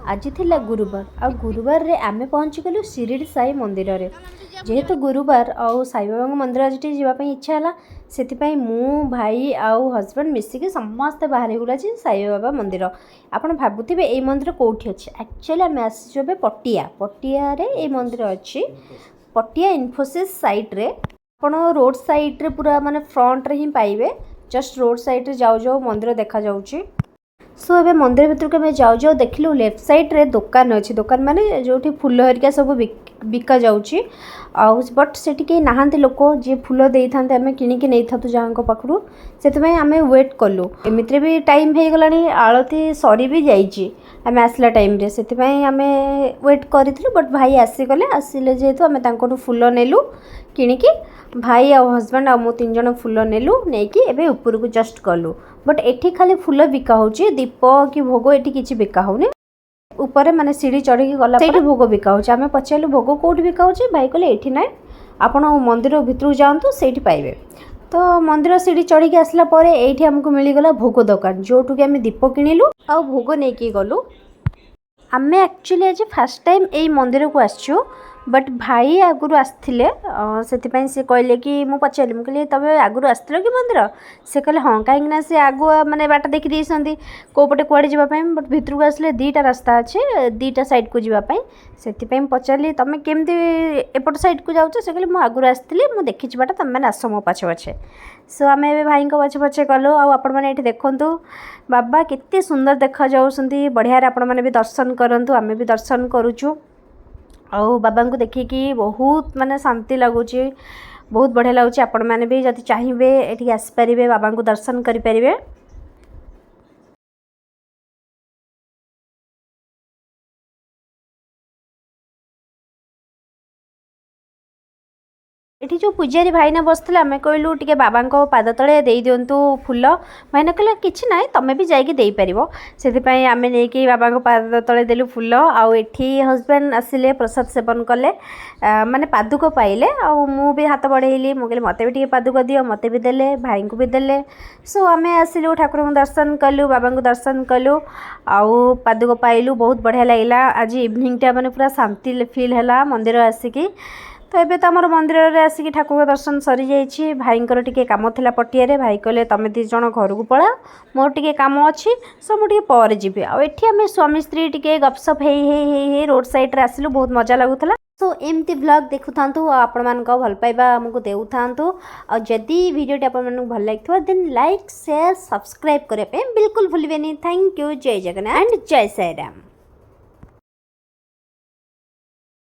आज थिला गुरुवार आ गुरुवार रे आमे पहुँची गलु शिरडी साई मंदिर रे। जेहेतु गुरुवार आउ साई बाबा मंदिर आज जावाई इच्छा है से मु भाई आउ हजबैंड मिसिकी समस्ते बाहर गुला साई बाबा मंदिर। आपड़ भावुवे ये मंदिर कौटी अच्छे एक्चुअली आम आसो पटिया पटिया रे ये मंदिर अच्छी पटिया इन्फोसिस साइट रे आपण रोड साइड रे पूरा माने फ्रंट रे ही पाइबे जस्ट रोड साइड रे जाऊ जाऊ मंदिर देखा जाउची। सो ए मंदिर भीतर के जाऊ जाऊ देखलु लेफ्ट साइड रे दुकान अच्छी दुकान माने जो फूल हरिका सब बिका जाउची आउ बट सेठी के नाहांती लोक जे फूल देई थांते हमें किनिके नै थातु जहांको पाखरु सेतमे हमें वेट कलु एमित्रे भी टाइम हे गलानी आळती सरी भी जाईची हमें आसला टाइम रे सेतिपई हमें वेट करिथिलु बट भाई आसी गले आसिले जेतु हमें तांकोटु फूल नेलु किनिके भाई आ हजबैंड आ मो तीन जन फूल नेलु नेकी एबे ऊपर को जस्ट गलु बट एठी खाली फूल बिका होची दीप कि भोग एठी किछि बिका होनी ऊपर माने सीढ़ी चढ़ी गला सेठी भोग बिका होची हमें पचाइलु भोग कोठी बिका होची भाई कहले एठी नै आपण मंदिर भितर जांतु सेठी पाइबे। तो मंदिर सीढ़ी चढ़ी आसला परे एठी हमको मिली गला भोग दुकान जोठु के हमें दीप किनिलु आ भोग नेकी गलु। आमे एक्चुअली आज फर्स्ट टाइम यही मंदिर को आसछु बट भाई आगुरी आसथिले से कहले कि मु पचारि मु कहली तबे आगुरी आसथिल कि मंदिर से कहले हाँ कहीं से आगुआ माने बाट देखी देइसंदी को पटे कुआडे जीवा पई बट भितर को आसले दीटा रास्ता अच्छे दीटा साइड को जीवा पई सेति पचारि तमे केमती एपट साइड को जाउछ से कहले मु आगुरी आसथिली मु देखि बाटा तमे माने आस मो पछे पछे। सो आमे ए भाई को पछे पछे गलो आ आपण माने एठी देखंतु बाबा केते सुंदर देखा जाउसंती बढ़िया रे आपण माने भी दर्शन करंतु आमे भी दर्शन करूछु आउ बाबा को देखिकी बहुत माने शांति लगुच बहुत बढ़िया लगुच आपण मैंने भी जदि चाहिए ये आसपारे बाबा को दर्शन करें। एठी जो पूजारी भाईना बसते आम कहलु टे बाबा पाद तले दे दिंतु फूल भाईना कहले किछि ना तमें भी जाइए देपर से आम नहीं बाबा पाद तले देलु फूल आउ एठी हजबैंड आसिले प्रसाद सेवन कले माने पादुक पाइले आउ मु भी हाथ बढ़ेली मु कहली मते भी टे पादुक दियो मते भी देले भाई को भी देले। सो आम आसिलु ठाकुर को दर्शन कलु बाबा को दर्शन कलु आउ पादुक पाइलु बहुत बढ़िया लगिला। आज इवनिंग टा माने पूरा शांति फील है मंदिर आसिकी तो ये तो आम मंदिर में आसिक ठाकुर दर्शन सरी जाइए भाई टे कम थी पटिया भाई कहले तुम दी जन घर को पड़ा मोर टे कम अच्छी सो मुझे पर जी आठ आम स्वामी स्त्री टे गपसप हे रोड साइड रे आसिलु बहुत मजा लगुला। सो एमती ब्लॉग देखु था आपण मान भल पाइबा आमको देउ थांतु और जदि वीडियो आपण भल लगे देन लाइक शेयर सब्सक्राइब करने बिल्कुल भूलिए। Thank you. जय जगन्नाथ एंड जय साई राम।